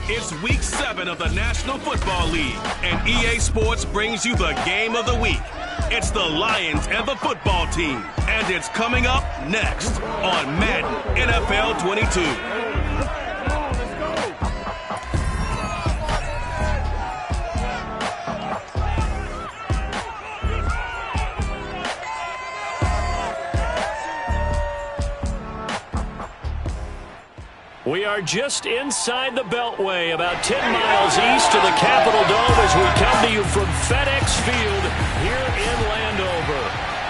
It's Week 7 of the National Football League, and EA Sports brings you the game of the week. It's the Lions and the football team, and it's coming up next on Madden NFL 22. We are just inside the Beltway, about 10 miles east of the Capitol Dome as we come to you from FedEx Field here in Landover.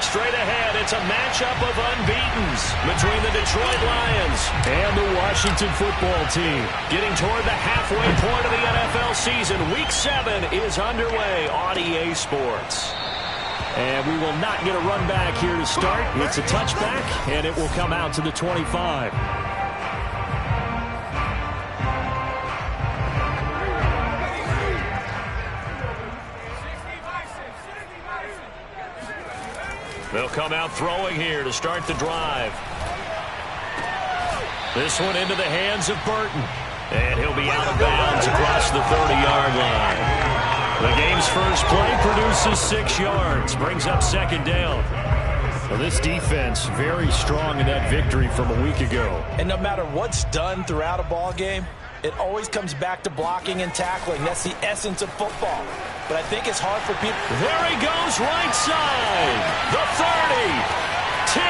Straight ahead, it's a matchup of unbeatens between the Detroit Lions and the Washington football team. Getting toward the halfway point of the NFL season, Week 7 is underway on EA Sports. And we will not get a run back here to start. It's a touchback, and it will come out to the 25. They'll come out throwing here to start the drive. This one into the hands of Burton. And he'll be out of bounds across the 30-yard line. The game's first play produces 6 yards. Brings up second down. Well, this defense very strong in that victory from a week ago. And no matter what's done throughout a ball game, it always comes back to blocking and tackling. That's the essence of football. But I think it's hard for people. There he goes, right side. The 30, 10,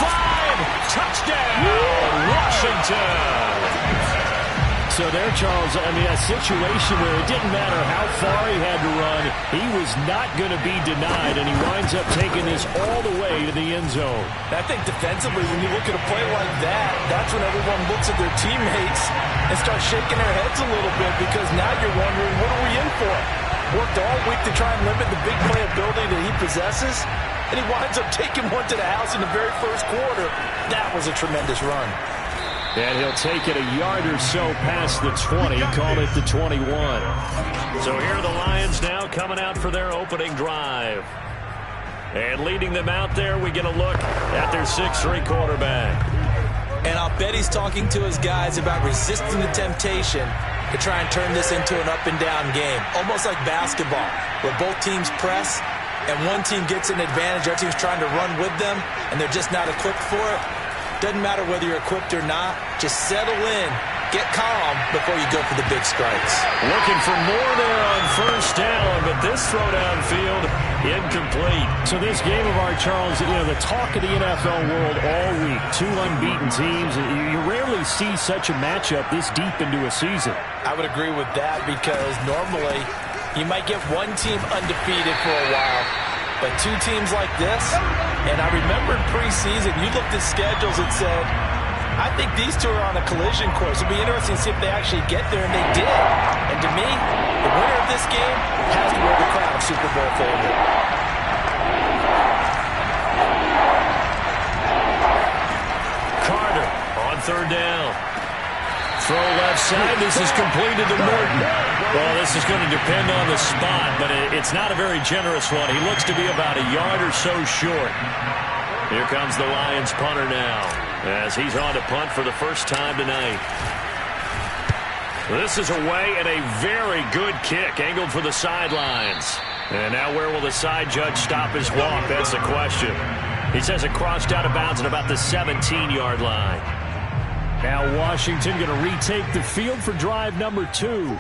5, touchdown, Washington. So there, Charles, I mean, a situation where it didn't matter how far he had to run, he was not going to be denied, and he winds up taking this all the way to the end zone. I think defensively, when you look at a play like that, that's when everyone looks at their teammates and starts shaking their heads a little bit, because now you're wondering, what are we in for? Worked all week to try and limit the big play ability that he possesses, and he winds up taking one to the house in the very first quarter. That was a tremendous run. And he'll take it a yard or so past the 20, call it the 21. So here are the Lions now coming out for their opening drive. And leading them out there, we get a look at their 6'3" quarterback. And I'll bet he's talking to his guys about resisting the temptation to try and turn this into an up-and-down game. Almost like basketball, where both teams press, and one team gets an advantage, the other team's trying to run with them, and they're just not equipped for it. Doesn't matter whether you're equipped or not. Just settle in, get calm before you go for the big strikes. Looking for more there on first down, but this throw downfield incomplete. So this game of our, Charles, you know, the talk of the NFL world all week. 2 unbeaten teams. You rarely see such a matchup this deep into a season. I would agree with that, because normally you might get one team undefeated for a while, but 2 teams like this, and I remember in preseason, you looked at schedules and said, I think these 2 are on a collision course. It'll be interesting to see if they actually get there, and they did. And to me, the winner of this game has to wear the crown of Super Bowl favorite. Carter on third down. Throw left side. This is completed to Morton. Well, this is going to depend on the spot, but it's not a very generous one. He looks to be about a yard or so short. Here comes the Lions punter now, as he's on to punt for the first time tonight. This is away, and a very good kick, angled for the sidelines. And now where will the side judge stop his walk? That's the question. He says it crossed out of bounds at about the 17-yard line. Now Washington going to retake the field for drive number 2.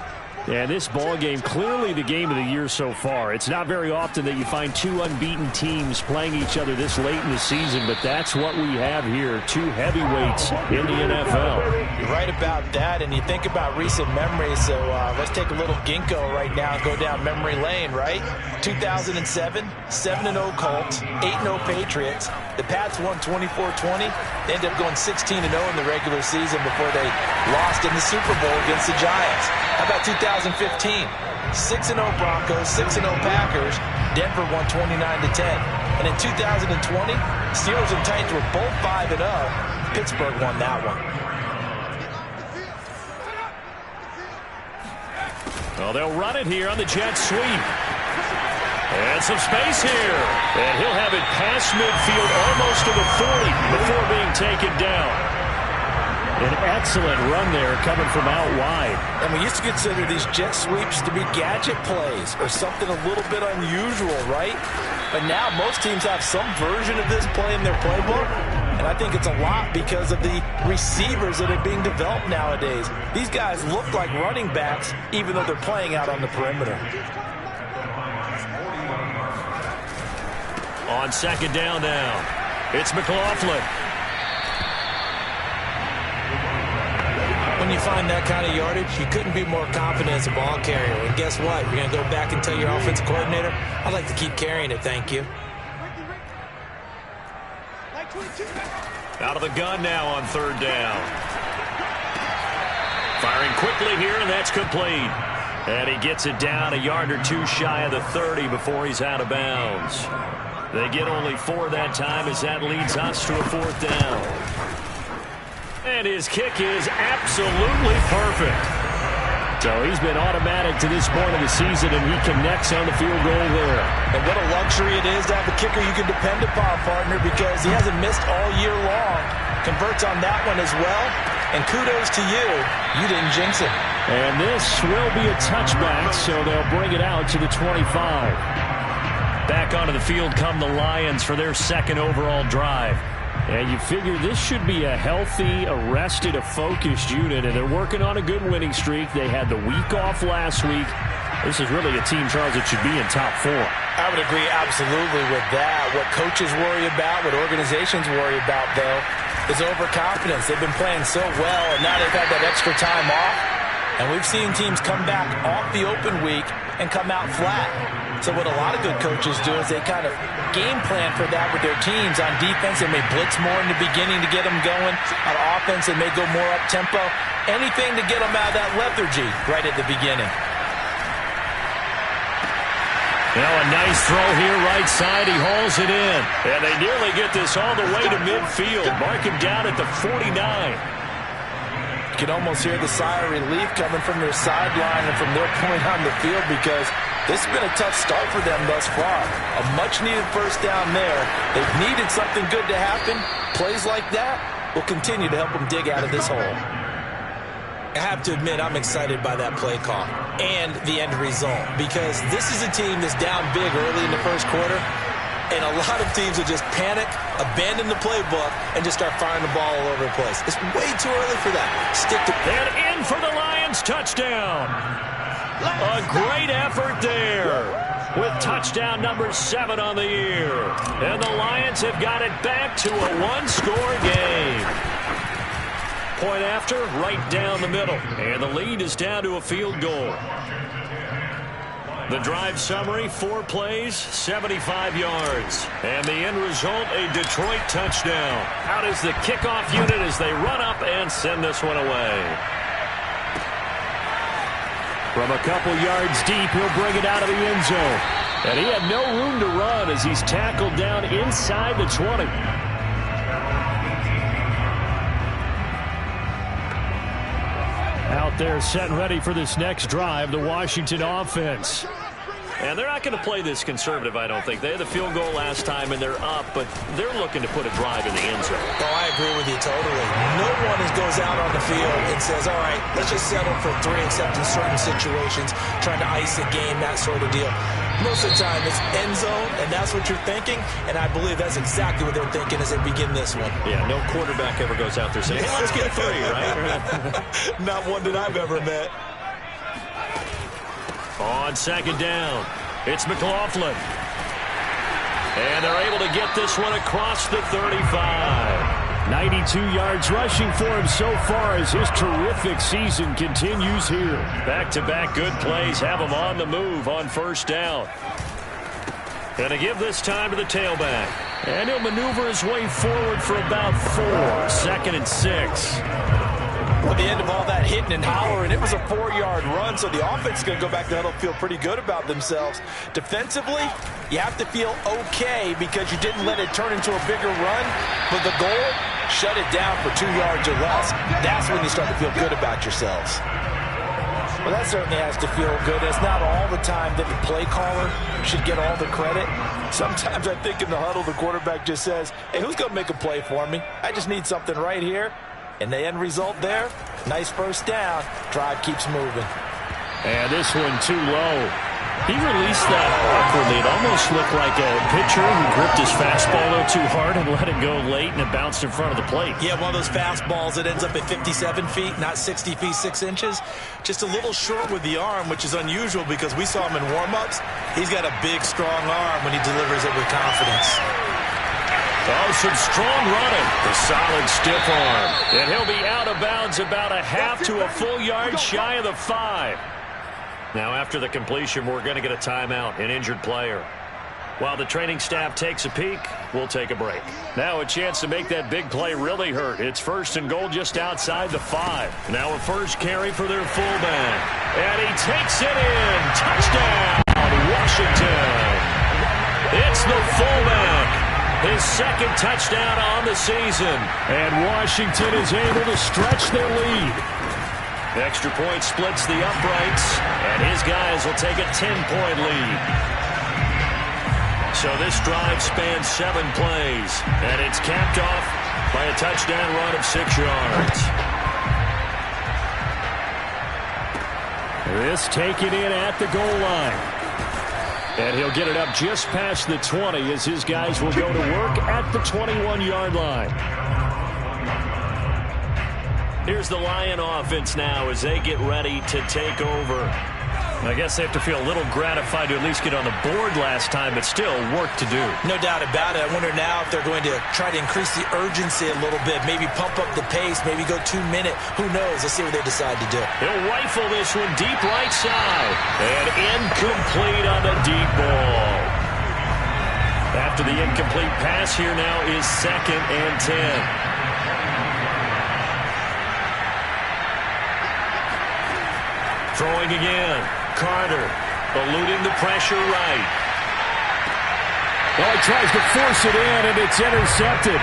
And this ball game, clearly the game of the year so far. It's not very often that you find 2 unbeaten teams playing each other this late in the season, but that's what we have here, 2 heavyweights in the NFL. You're right about that, and you think about recent memories, so let's take a little ginkgo right now and go down memory lane, right? 2007, 7-0 Colts, 8-0 Patriots. The Pats won 24-20. They ended up going 16-0 in the regular season before they lost in the Super Bowl against the Giants. How about 2015? 6-0 Broncos, 6-0 Packers. Denver won 29-10. And in 2020, Steelers and Titans were both 5-0. Pittsburgh won that one. Well, they'll run it here on the jet sweep. And some space here. And he'll have it past midfield almost to the 40 before being taken down. An excellent run there coming from out wide. And we used to consider these jet sweeps to be gadget plays or something a little bit unusual, right? But now most teams have some version of this play in their playbook. And I think it's a lot because of the receivers that are being developed nowadays. These guys look like running backs even though they're playing out on the perimeter. On second down now, it's McLaughlin. When you find that kind of yardage, you couldn't be more confident as a ball carrier. And guess what? You're going to go back and tell your offensive coordinator, I'd like to keep carrying it, thank you. Out of the gun now on third down. Firing quickly here, and that's complete. And he gets it down a yard or two shy of the 30 before he's out of bounds. They get only 4 that time as that leads us to a fourth down. And his kick is absolutely perfect. So he's been automatic to this point of the season, and he connects on the field goal there. And what a luxury it is to have a kicker you can depend upon, partner, because he hasn't missed all year long. Converts on that one as well. And kudos to you. You didn't jinx it. And this will be a touchback, so they'll bring it out to the 25. Back onto the field come the Lions for their second overall drive. And you figure this should be a healthy, arrested, a focused unit, and they're working on a good winning streak. They had the week off last week. This is really a team, Charles, that should be in top 4. I would agree absolutely with that. What coaches worry about, what organizations worry about, though, is overconfidence. They've been playing so well, and now they've had that extra time off. And we've seen teams come back off the open week and come out flat. So what a lot of good coaches do is they kind of game plan for that with their teams. On defense, they may blitz more in the beginning to get them going. On offense, they may go more up-tempo. Anything to get them out of that lethargy right at the beginning. Now a nice throw here right side. He hauls it in. And they nearly get this all the way to midfield. Mark him down at the 49. You can almost hear the sigh of relief coming from their sideline and from their point on the field because this has been a tough start for them thus far. A much-needed first down there. They've needed something good to happen. Plays like that will continue to help them dig out of this hole. I have to admit I'm excited by that play call and the end result because this is a team that's down big early in the first quarter. And a lot of teams will just panic, abandon the playbook, and just start firing the ball all over the place. It's way too early for that. Stick to it. And in for the Lions touchdown. A great effort there with touchdown number 7 on the year. And the Lions have got it back to a one-score game. Point after, right down the middle. And the lead is down to a field goal. The drive summary, 4 plays, 75 yards. And the end result, a Detroit touchdown. Out is the kickoff unit as they run up and send this one away. From a couple yards deep, he'll bring it out of the end zone. And he had no room to run as he's tackled down inside the 20. Out there set and ready for this next drive, the Washington offense. And they're not going to play this conservative, I don't think. They had the field goal last time, and they're up, but they're looking to put a drive in the end zone. Oh, I agree with you totally. No one goes out on the field and says, all right, let's just settle for 3 except in certain situations, trying to ice a game, that sort of deal. Most of the time, it's end zone, and that's what you're thinking, and I believe that's exactly what they're thinking as they begin this one. Yeah, no quarterback ever goes out there saying, hey, let's get 3, right? Not one that I've ever met. On second down, it's McLaughlin. And they're able to get this one across the 35. 92 yards rushing for him so far as his terrific season continues here. Back-to-back good plays have him on the move on first down. Going to give this time to the tailback. And he'll maneuver his way forward for about 4. 2nd and 6. At the end of all that hitting and hollering, it was a 4-yard run, so the offense is going to go back to the huddle, feel pretty good about themselves. Defensively, you have to feel okay because you didn't let it turn into a bigger run, but the goal, shut it down for 2 yards or less. That's when you start to feel good about yourselves. Well, that certainly has to feel good. It's not all the time that the play caller should get all the credit. Sometimes I think in the huddle, the quarterback just says, hey, who's going to make a play for me? I just need something right here. And the end result there, nice first down. Drive keeps moving. And this one too low. He released that awkwardly. It almost looked like a pitcher who gripped his fastball a little too hard and let it go late, and it bounced in front of the plate. Yeah, one of those fastballs that ends up at 57 feet, not 60 feet, 6 inches. Just a little short with the arm, which is unusual because we saw him in warm-ups. He's got a big, strong arm when he delivers it with confidence. Oh, some strong running. The solid, stiff arm. And he'll be out of bounds about a half to a full yard shy of the 5. Now, after the completion, we're going to get a timeout, an injured player. While the training staff takes a peek, we'll take a break. Now a chance to make that big play really hurt. It's 1st and goal just outside the 5. Now a first carry for their fullback. And he takes it in. Touchdown, Washington. It's the fullback. His 2nd touchdown on the season. And Washington is able to stretch their lead. Extra point splits the uprights, and his guys will take a 10-point lead. So this drive spans 7 plays, and it's capped off by a touchdown run of 6 yards. This taken in at the goal line. And he'll get it up just past the 20 as his guys will go to work at the 21-yard line. Here's the Lion offense now as they get ready to take over. I guess they have to feel a little gratified to at least get on the board last time, but still work to do. No doubt about it. I wonder now if they're going to try to increase the urgency a little bit, maybe pump up the pace, maybe go 2-minute. Who knows? Let's see what they decide to do. He'll rifle this one deep right side. And incomplete on the deep ball. After the incomplete pass, here now is 2nd and 10. Throwing again. Carter eluding the pressure right. Well, he tries to force it in, and it's intercepted.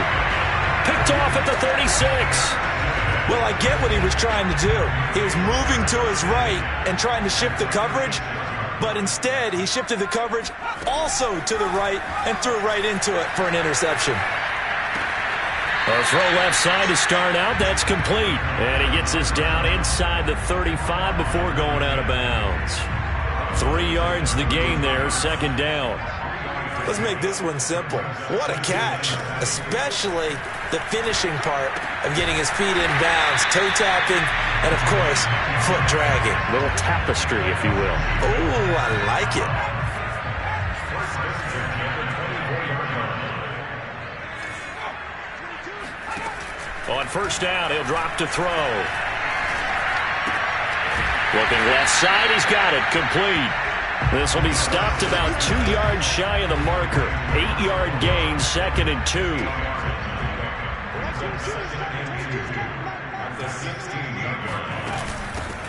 Picked off at the 36. Well, I get what he was trying to do. He was moving to his right and trying to shift the coverage, but instead he shifted the coverage also to the right and threw right into it for an interception. A throw left side to start out. That's complete. And he gets this down inside the 35 before going out of bounds. 3 yards the gain there, 2nd down. Let's make this one simple. What a catch, especially the finishing part of getting his feet in bounds, toe tapping, and of course, foot dragging. Little tapestry, if you will. Oh, I like it. On 1st down, he'll drop to throw. Looking left side, he's got it, complete. This will be stopped about 2 yards shy of the marker. 8-yard gain, 2nd and 2.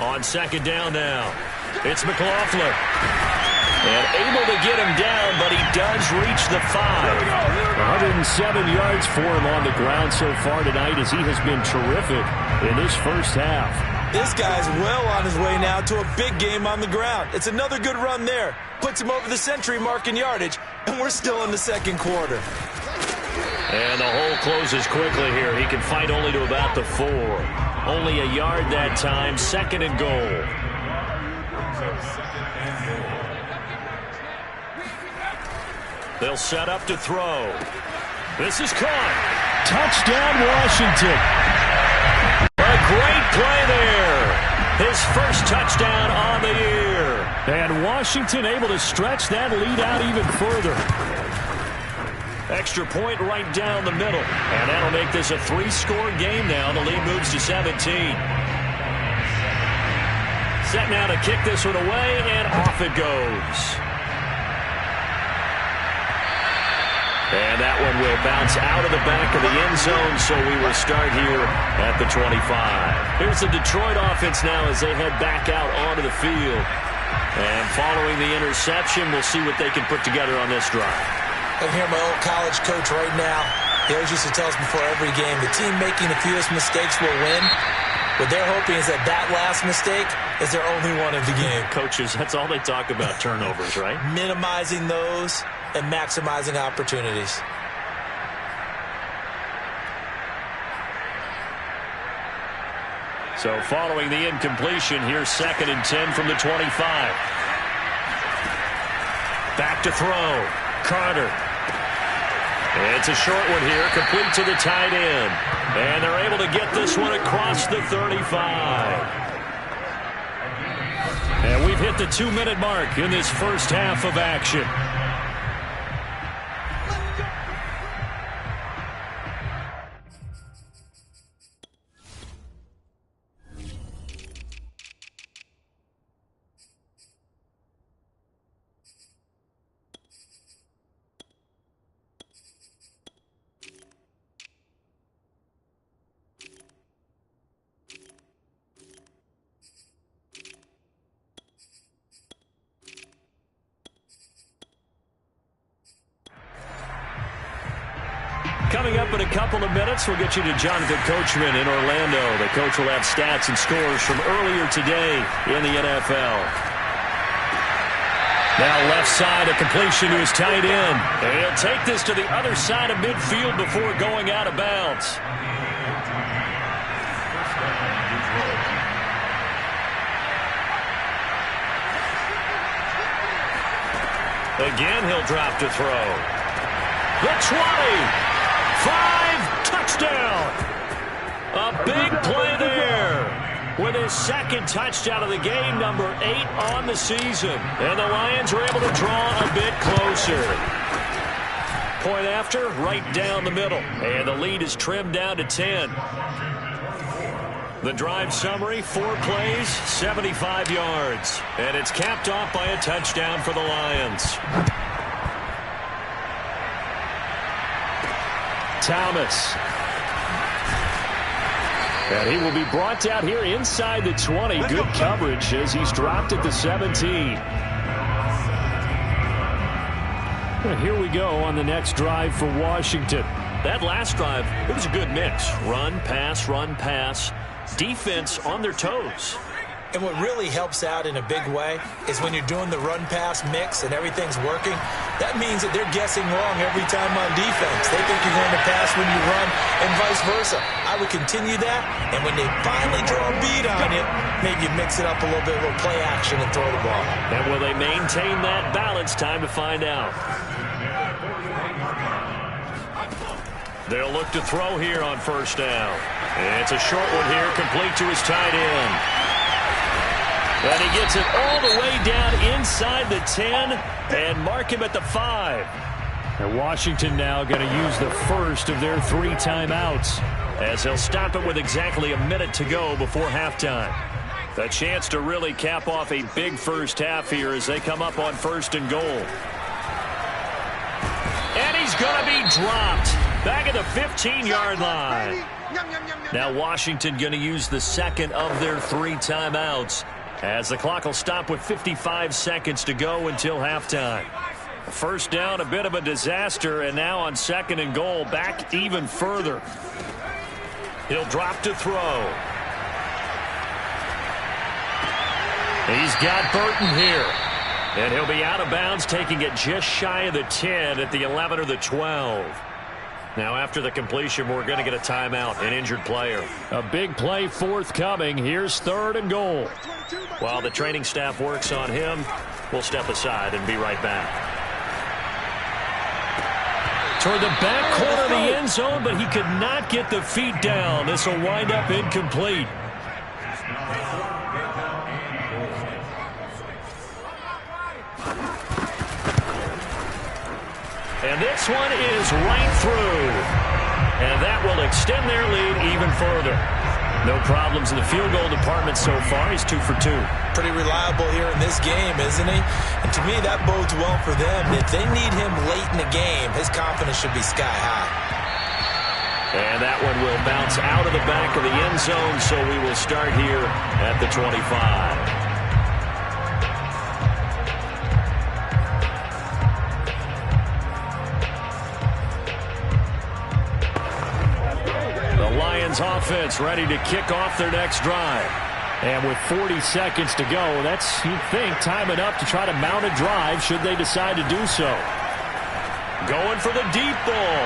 On 2nd down now, it's McLaughlin. And able to get him down, but he does reach the 5. 107 yards for him on the ground so far tonight as he has been terrific in this first half. This guy's well on his way now to a big game on the ground. It's another good run there. Puts him over the century mark in yardage, and we're still in the 2nd quarter. And the hole closes quickly here. He can fight only to about the 4. Only a yard that time, 2nd and goal. They'll set up to throw. This is caught. Touchdown, Washington. A great play there. His first touchdown on the year. And Washington able to stretch that lead out even further. Extra point right down the middle. And that'll make this a 3-score game now. The lead moves to 17. Set now to kick this one away, and off it goes. And that one will bounce out of the back of the end zone, so we will start here at the 25. Here's the Detroit offense now as they head back out onto the field. And following the interception, we'll see what they can put together on this drive. I hear my old college coach right now. He always used to tell us before every game, the team making the fewest mistakes will win. What they're hoping is that that last mistake is their only one of the game. Coaches, that's all they talk about, turnovers, right? Minimizing those and maximizing opportunities. So following the incompletion, here's 2nd and 10 from the 25. Back to throw. Carter. It's a short one here, complete to the tight end. And they're able to get this one across the 35. And we've hit the 2-minute mark in this first half of action. Coming up in a couple of minutes, we'll get you to Jonathan Coachman in Orlando. The coach will have stats and scores from earlier today in the NFL. Now left side, a completion to his tight end. And he'll take this to the other side of midfield before going out of bounds. Again, he'll drop to throw. The 20. 5, touchdown. A big play there. With his 2nd touchdown of the game, number 8 on the season. And the Lions are able to draw a bit closer. Point after, right down the middle. And the lead is trimmed down to 10. The drive summary, 4 plays, 75 yards. And it's capped off by a touchdown for the Lions. Thomas. And he will be brought down here inside the 20. Good coverage as he's dropped at the 17. Well, here we go on the next drive for Washington. That last drive, it was a good mix. Run, pass, defense on their toes. And what really helps out in a big way is when you're doing the run-pass mix and everything's working, that means that they're guessing wrong every time on defense. They think you're going to pass when you run and vice versa. I would continue that, and when they finally draw a beat on you, maybe you mix it up a little bit, a little play action and throw the ball. And will they maintain that balance? Time to find out. They'll look to throw here on first down. It's a short one here, complete to his tight end. And he gets it all the way down inside the 10 and mark him at the 5. And Washington now going to use the first of their 3 timeouts as he'll stop it with exactly a minute to go before halftime. A chance to really cap off a big first half here as they come up on 1st and goal. And he's going to be dropped back at the 15-yard line. Now Washington going to use the 2nd of their 3 timeouts, as the clock will stop with 55 seconds to go until halftime. First down, a bit of a disaster, and now on 2nd and goal, back even further. He'll drop to throw. He's got Burton here. And he'll be out of bounds, taking it just shy of the 10 at the 11 or the 12. Now after the completion, we're going to get a timeout, an injured player. A big play forthcoming. Here's 3rd and goal. While the training staff works on him, we'll step aside and be right back. Toward the back corner of the end zone, but he could not get the feet down. This will wind up incomplete. And this one is right through. And that will extend their lead even further. No problems in the field goal department so far. He's 2 for 2. Pretty reliable here in this game, isn't he? And to me, that bodes well for them. If they need him late in the game, his confidence should be sky high. And that one will bounce out of the back of the end zone, so we will start here at the 25. Offense ready to kick off their next drive. And with 40 seconds to go, that's, you'd think, time enough to try to mount a drive should they decide to do so. Going for the deep ball.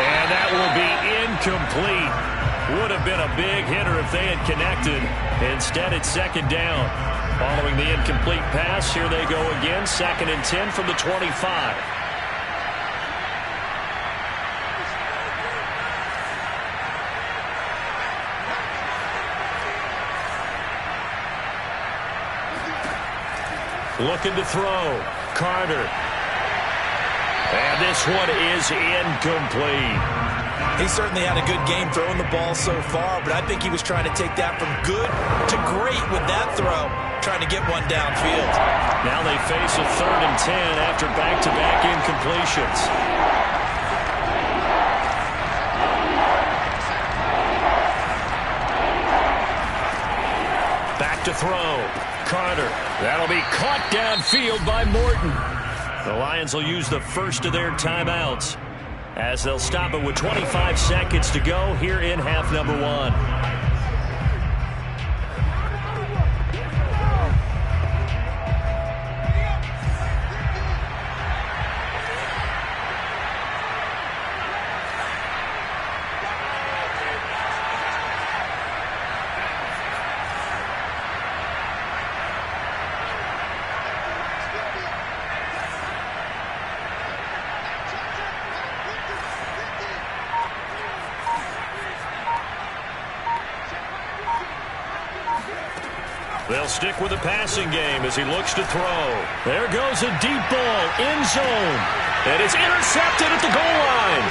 And that will be incomplete. Would have been a big hitter if they had connected. Instead, it's second down. Following the incomplete pass, here they go again. 2nd and 10 from the 25. Looking to throw. Carter. And this one is incomplete. He certainly had a good game throwing the ball so far, but I think he was trying to take that from good to great with that throw, trying to get one downfield. Now they face a 3rd and 10 after back-to-back incompletions. Back to throw. Carter. That'll be caught downfield by Morton. The Lions will use the first of their timeouts as they'll stop it with 25 seconds to go here in half number 1. They'll stick with the passing game as he looks to throw. There goes a deep ball, end zone. And it's intercepted at the goal line.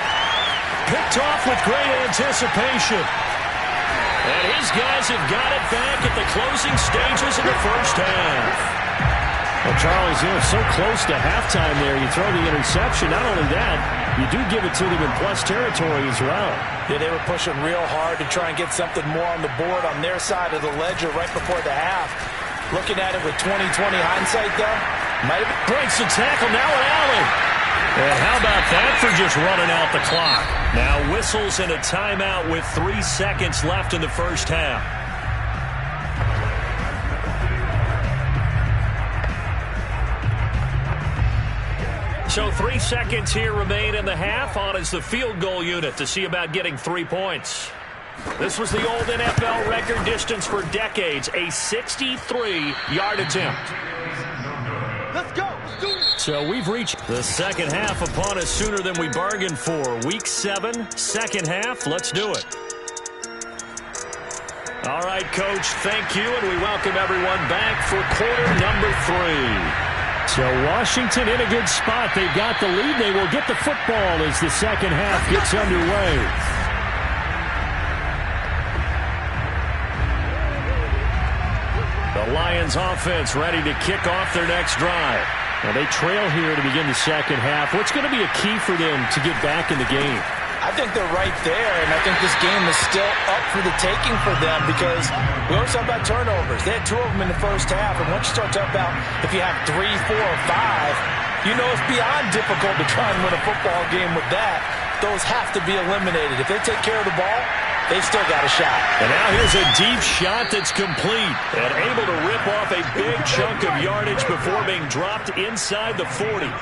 Picked off with great anticipation. And his guys have got it back at the closing stages of the first half. Well, Charles, so close to halftime there. You throw the interception. Not only that, you do give it to them in plus territory as well. Yeah, they were pushing real hard to try and get something more on the board on their side of the ledger right before the half. Looking at it with 20/20 hindsight, though, might have breaks the tackle. Now an alley. And how about that for just running out the clock? Now whistles and a timeout with 3 seconds left in the first half. So 3 seconds here remain in the half. On is the field goal unit to see about getting 3 points. This was the old NFL record distance for decades, a 63-yard attempt. Let's go. Let's do it. So we've reached the second half upon us sooner than we bargained for. Week 7, second half. Let's do it. All right, Coach, thank you, and we welcome everyone back for quarter number 3. So Washington in a good spot. They've got the lead. They will get the football as the second half gets underway. The Lions offense ready to kick off their next drive. Now they trail here to begin the second half. What's going to be a key for them to get back in the game? I think they're right there, and I think this game is still up for the taking for them because we always talk about turnovers. They had 2 of them in the first half, and once you start talking about if you have 3, 4, or 5, you know it's beyond difficult to try and win a football game with that. Those have to be eliminated. If they take care of the ball, they've still got a shot. And now here's a deep shot that's complete and able to rip off a big chunk of yardage before being dropped inside the 40.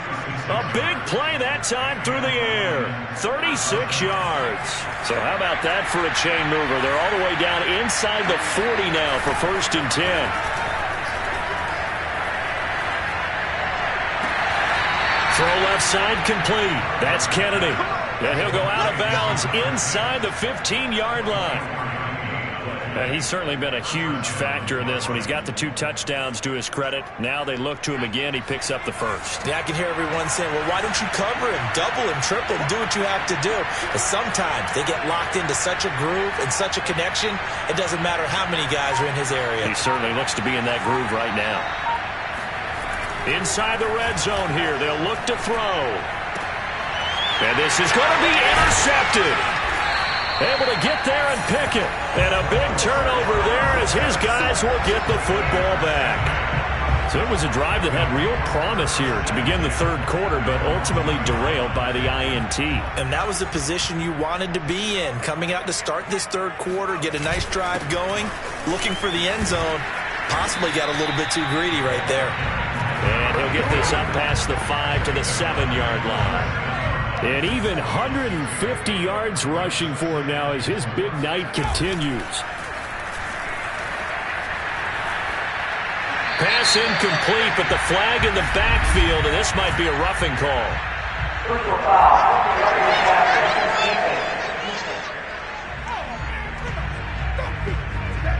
A big play that time through the air. 36 yards. So how about that for a chain mover? They're all the way down inside the 40 now for 1st and 10. Throw left side complete. That's Kennedy. And he'll go out of bounds inside the 15-yard line. And he's certainly been a huge factor in this when he's got the 2 touchdowns to his credit. Now they look to him again. He picks up the first. Yeah, I can hear everyone saying, well, why don't you cover him, double him, triple him, do what you have to do. But sometimes they get locked into such a groove and such a connection, it doesn't matter how many guys are in his area. He certainly looks to be in that groove right now. Inside the red zone here, they'll look to throw. And this is going to be intercepted. Able to get there and pick it. And a big turnover there as his guys will get the football back. So it was a drive that had real promise here to begin the 3rd quarter, but ultimately derailed by the INT. And that was the position you wanted to be in. Coming out to start this 3rd quarter, get a nice drive going, looking for the end zone. Possibly got a little bit too greedy right there. And he'll get this up past the 5 to the 7-yard line. And even 150 yards rushing for him now as his big night continues. Pass incomplete, but the flag in the backfield, and this might be a roughing call.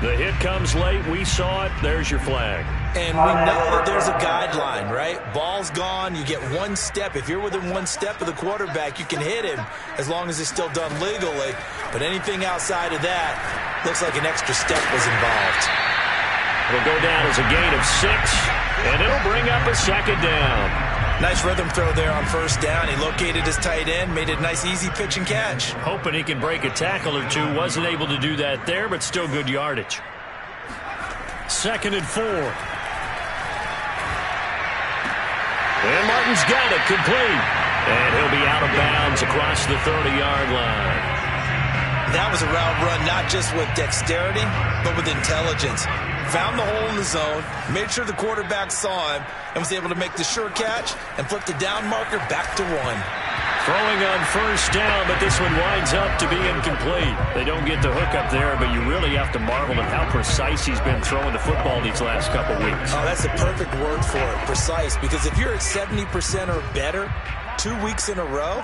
The hit comes late. We saw it. There's your flag. And we know that there's a guideline, right? Ball's gone. You get one step. If you're within one step of the quarterback, you can hit him as long as it's still done legally. But anything outside of that looks like an extra step was involved. It'll go down as a gain of 6, and it'll bring up a second down. Nice rhythm throw there on first down. He located his tight end, made it a nice easy pitch and catch. Hoping he can break a tackle or two. Wasn't able to do that there, but still good yardage. 2nd and 4. And Martin's got it complete. And he'll be out of bounds across the 30-yard line. That was a route run not just with dexterity, but with intelligence. Found the hole in the zone, made sure the quarterback saw him, and was able to make the sure catch and flip the down marker back to 1. Throwing on first down, but this one winds up to be incomplete. They don't get the hook up there, but you really have to marvel at how precise he's been throwing the football these last couple weeks. Oh, that's the perfect word for it, precise, because if you're at 70% or better 2 weeks in a row,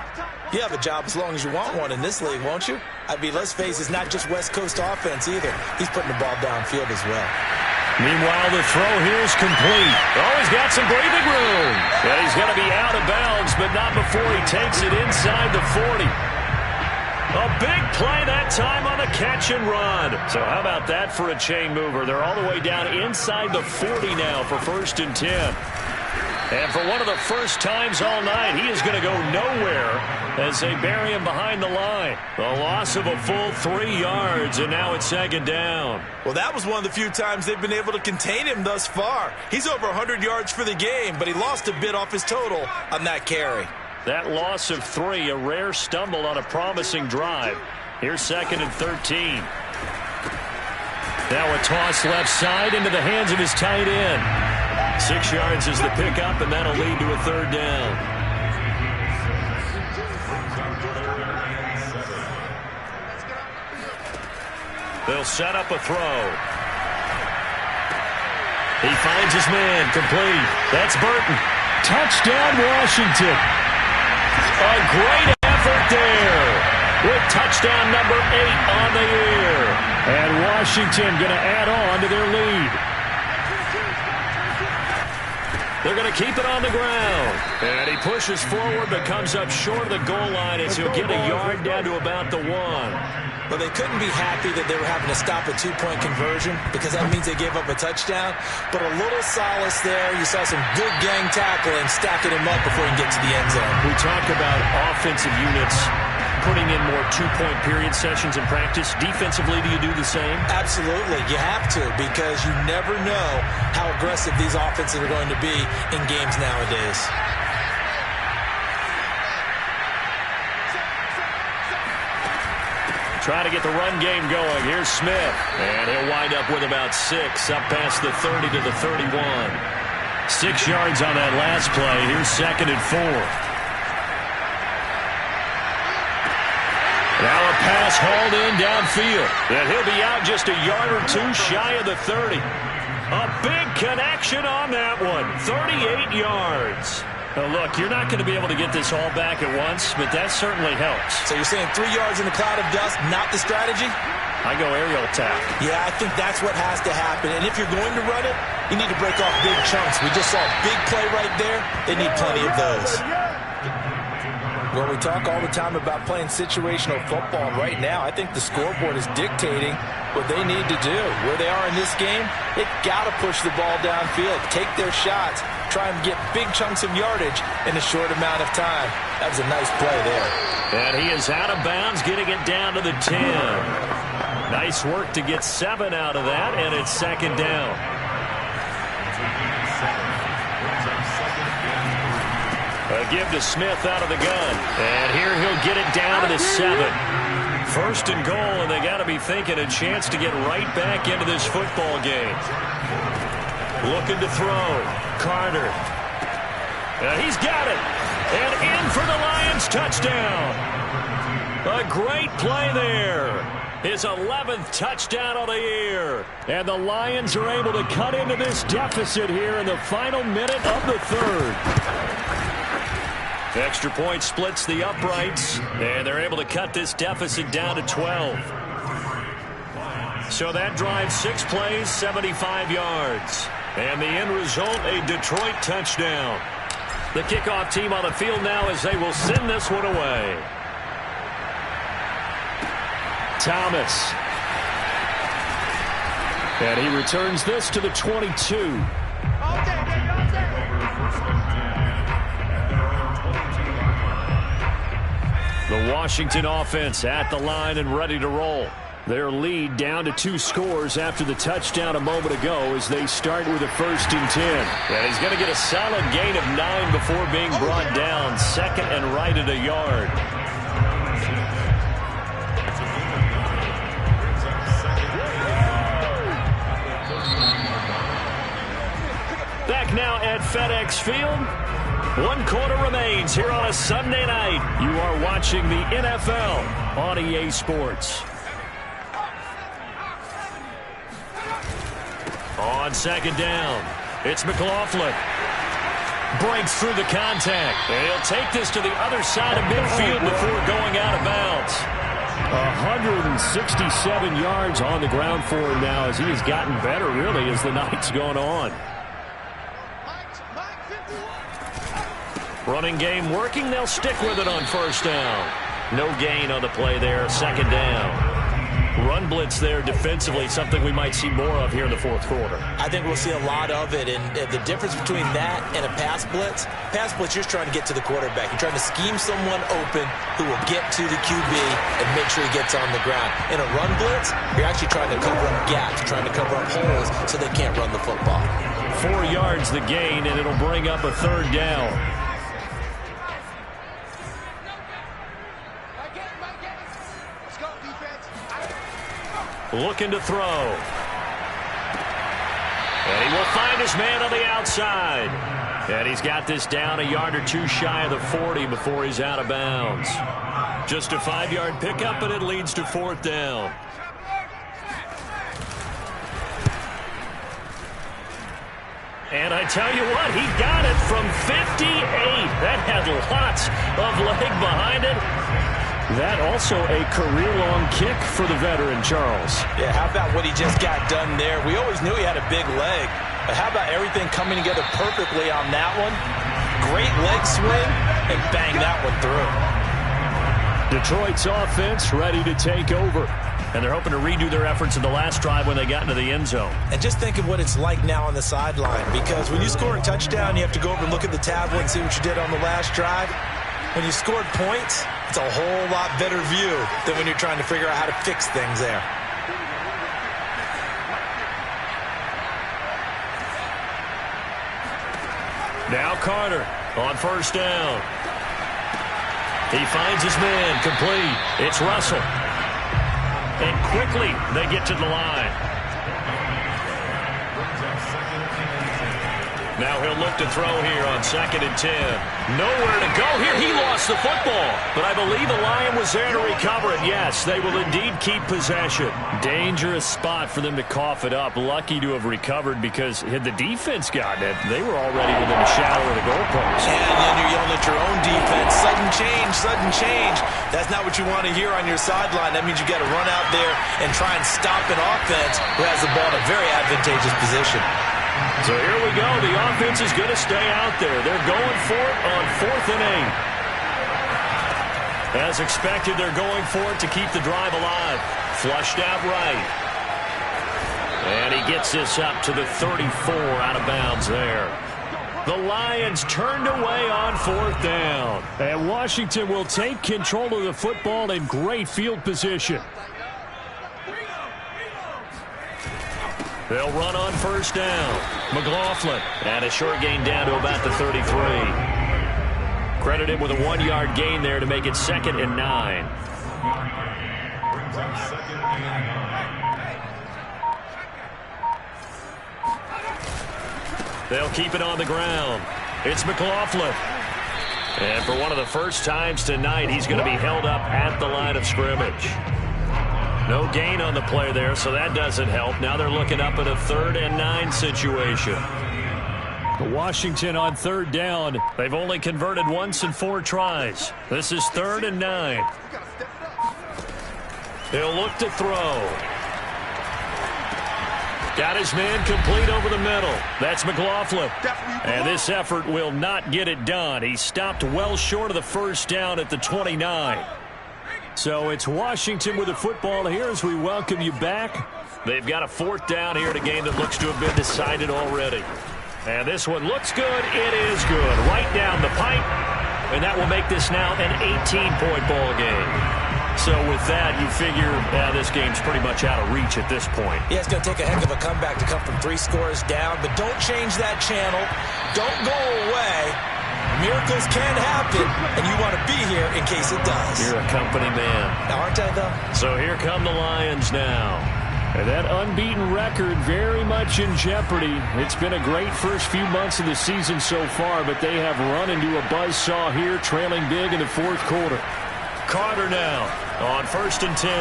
you have a job as long as you want one in this league, won't you? I mean, let's face it, it's not just West Coast offense either. He's putting the ball downfield as well. Meanwhile, the throw here is complete. Oh, he's got some breathing room. And he's going to be out of bounds, but not before he takes it inside the 40. A big play that time on a catch and run. So how about that for a chain mover? They're all the way down inside the 40 now for 1st and 10. And for one of the first times all night, he is going to go nowhere as they bury him behind the line. The loss of a full 3 yards, and now it's 2nd down. Well, that was one of the few times they've been able to contain him thus far. He's over 100 yards for the game, but he lost a bit off his total on that carry. That loss of 3, a rare stumble on a promising drive. Here's 2nd and 13. Now a toss left side into the hands of his tight end. 6 yards is the pickup, and that'll lead to a 3rd down. They'll set up a throw. He finds his man, complete. That's Burton. Touchdown, Washington. A great effort there with touchdown number 8 on the year. And Washington going to add on to their lead. They're going to keep it on the ground. And he pushes forward but comes up short of the goal line as he'll get a yard down to about the 1. Well, they couldn't be happy that they were having to stop a 2-point conversion because that means they gave up a touchdown. But a little solace there. You saw some good gang tackling, stacking him up before he can get to the end zone. We talk about offensive units putting in more 2-point period sessions in practice. Defensively, do you do the same? Absolutely. You have to because you never know how aggressive these offenses are going to be in games nowadays. Trying to get the run game going. Here's Smith. And he'll wind up with about 6, up past the 30 to the 31. 6 yards on that last play. Here's 2nd and 4. Now a pass hauled in downfield. And he'll be out just a yard or 2 shy of the 30. A big connection on that one. 38 yards. Now look, you're not going to be able to get this all back at once, but that certainly helps. So you're saying 3 yards in a cloud of dust, not the strategy? I go aerial attack. Yeah, I think that's what has to happen. And if you're going to run it, you need to break off big chunks. We just saw a big play right there. They need plenty of those. Well, we talk all the time about playing situational football. Right now, I think the scoreboard is dictating what they need to do. Where they are in this game, they've got to push the ball downfield, take their shots, try and get big chunks of yardage in a short amount of time. That was a nice play there. And he is out of bounds, getting it down to the 10. Nice work to get 7 out of that, and it's 2nd down. A give to Smith out of the gun. And here he'll get it down to the 7. 1st and goal, and they got to be thinking a chance to get right back into this football game. Looking to throw. Carter. He's got it. And in for the Lions touchdown. A great play there. His 11th touchdown of the year. And the Lions are able to cut into this deficit here in the final minute of the third. Extra point splits the uprights, and they're able to cut this deficit down to 12. So that drives 6 plays, 75 yards. And the end result, a Detroit touchdown. The kickoff team on the field now as they will send this one away. Thomas. And he returns this to the 22. The Washington offense at the line and ready to roll. Their lead down to 2 scores after the touchdown a moment ago as they start with a 1st and 10. And he's going to get a solid gain of 9 before being brought down. 2nd and right at a yard. Back now at FedEx Field. 1 quarter remains here on a Sunday night. You are watching the NFL on EA Sports. On 2nd down, it's McLaughlin. Breaks through the contact. And he'll take this to the other side of midfield before going out of bounds. 167 yards on the ground for him now as he has gotten better, really, as the night's gone on. Running game working. They'll stick with it on 1st down. No gain on the play there. 2nd down. Run blitz there defensively, something we might see more of here in the 4th quarter. I think we'll see a lot of it, and the difference between that and a pass blitz, you're just trying to get to the quarterback. You're trying to scheme someone open who will get to the QB and make sure he gets on the ground. In a run blitz, you're actually trying to cover up gaps, trying to cover up holes so they can't run the football. 4 yards the gain, and it'll bring up a 3rd down. Looking to throw. And he will find his man on the outside. And he's got this down a yard or 2 shy of the 40 before he's out of bounds. Just a 5-yard pickup, and it leads to 4th down. And I tell you what, he got it from 58. That had lots of leg behind it. That also a career-long kick for the veteran, Charles. Yeah, how about what he just got done there? We always knew he had a big leg, but how about everything coming together perfectly on that one? Great leg swing, and bang that one through. Detroit's offense ready to take over. And they're hoping to redo their efforts in the last drive when they got into the end zone. And just think of what it's like now on the sideline, because when you score a touchdown, you have to go over and look at the tablet and see what you did on the last drive. When you scored points, it's a whole lot better view than when you're trying to figure out how to fix things there. Now Carter on 1st down. He finds his man complete. It's Russell. And quickly they get to the line. Now he'll look to throw here on 2nd and 10. Nowhere to go here. He lost the football. But I believe the Lion was there to recover it. Yes, they will indeed keep possession. Dangerous spot for them to cough it up. Lucky to have recovered because had the defense gotten it, they were already within a shadow of the goalpost. Yeah, and then you're yelling at your own defense. Sudden change, sudden change. That's not what you want to hear on your sideline. That means you got to run out there and try and stop an offense who has the ball in a very advantageous position. So here we go. The offense is going to stay out there. They're going for it on 4th and 8. As expected, they're going for it to keep the drive alive. Flushed out right. And he gets this up to the 34 out of bounds there. The Lions turned away on 4th down. And Washington will take control of the football in great field position. They'll run on 1st down. McLaughlin. And a short gain down to about the 33. Credited with a 1-yard gain there to make it 2nd and 9. They'll keep it on the ground. It's McLaughlin. And for one of the first times tonight, he's going to be held up at the line of scrimmage. No gain on the play there, so that doesn't help. Now they're looking up at a 3rd and 9 situation. Washington on 3rd down. They've only converted once in 4 tries. This is 3rd and 9. He'll look to throw. Got his man complete over the middle. That's McLaughlin. And this effort will not get it done. He stopped well short of the first down at the 29. So it's Washington with the football here as we welcome you back. They've got a 4th down here in a game that looks to have been decided already. And this one looks good. It is good. Right down the pipe. And that will make this now an 18-point ball game. So with that, you figure this game's pretty much out of reach at this point. Yeah, it's going to take a heck of a comeback to come from 3 scores down, but don't change that channel. Don't go away. Miracles can happen, and you want to be here in case it does. You're a company man. Aren't I, though? So here come the Lions now. And that unbeaten record very much in jeopardy. It's been a great first few months of the season so far, but they have run into a buzzsaw here, trailing big in the 4th quarter. Carter now on 1st and 10.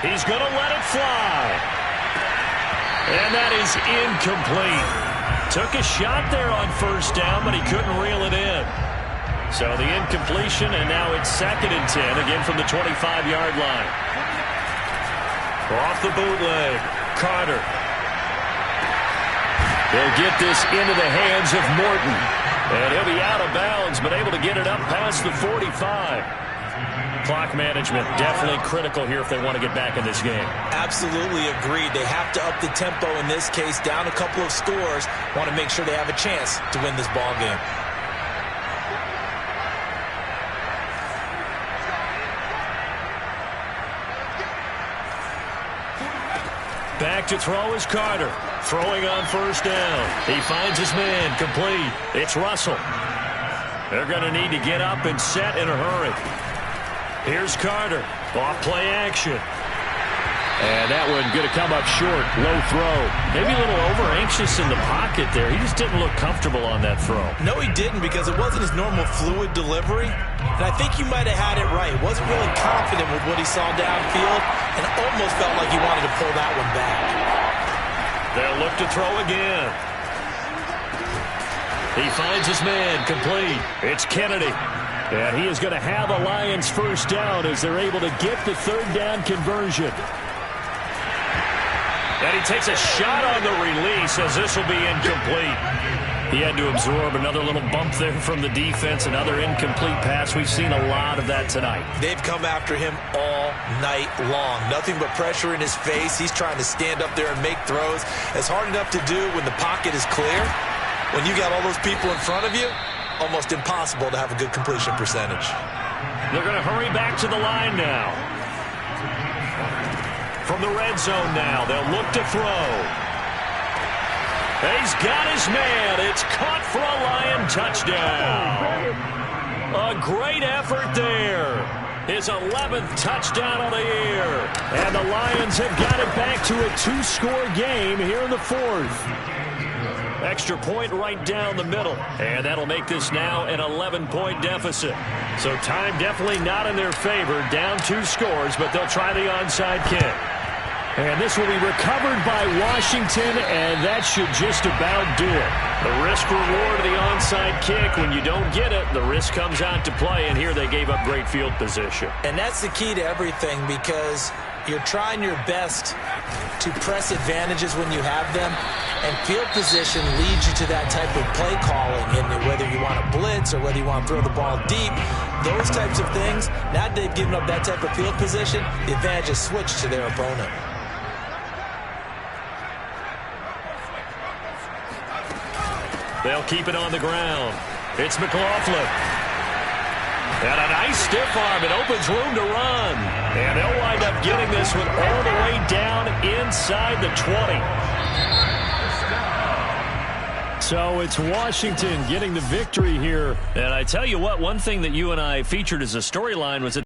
He's going to let it fly. And that is incomplete. Took a shot there on 1st down, but he couldn't reel it in. So the incompletion, and now it's 2nd and 10, again from the 25-yard line. Off the bootleg, Carter. They'll get this into the hands of Morton. And he'll be out of bounds, but able to get it up past the 45. Clock management definitely critical here if they want to get back in this game. Absolutely agreed. They have to up the tempo in this case. Down a couple of scores. Want to make sure they have a chance to win this ball game. Back to throw is Carter. Throwing on 1st down. He finds his man complete. It's Russell. They're going to need to get up and set in a hurry. Here's Carter. Off play action. And that one going to come up short. Low throw. Maybe a little over-anxious in the pocket there. He just didn't look comfortable on that throw. No, he didn't, because it wasn't his normal fluid delivery. And I think you might have had it right. Wasn't really confident with what he saw downfield and almost felt like he wanted to pull that one back. They'll look to throw again. He finds his man complete. It's Kennedy. And he is going to have a Lions 1st down as they're able to get the 3rd down conversion. And he takes a shot on the release as this will be incomplete. He had to absorb another little bump there from the defense, another incomplete pass. We've seen a lot of that tonight. They've come after him all night long. Nothing but pressure in his face. He's trying to stand up there and make throws. It's hard enough to do when the pocket is clear. When you got all those people in front of you, almost impossible to have a good completion percentage. They're going to hurry back to the line now. From the red zone now, they'll look to throw. He's got his man. It's caught for a Lion touchdown. A great effort there. His 11th touchdown of the year. And the Lions have got it back to a 2-score game here in the 4th. Extra point right down the middle. And that'll make this now an 11-point deficit. So time definitely not in their favor. Down 2 scores, but they'll try the onside kick. And this will be recovered by Washington, and that should just about do it. The risk-reward of the onside kick. When you don't get it, the risk comes out to play, and here they gave up great field position. And that's the key to everything, because you're trying your best to press advantages when you have them, and field position leads you to that type of play calling, and whether you want to blitz or whether you want to throw the ball deep, those types of things. Now that they've given up that type of field position, the advantage is switched to their opponent. They'll keep it on the ground. It's McLaughlin. And a nice stiff arm. It opens room to run. And they'll wind up getting this one all the way down inside the 20. So it's Washington getting the victory here. And I tell you what, one thing that you and I featured as a storyline was that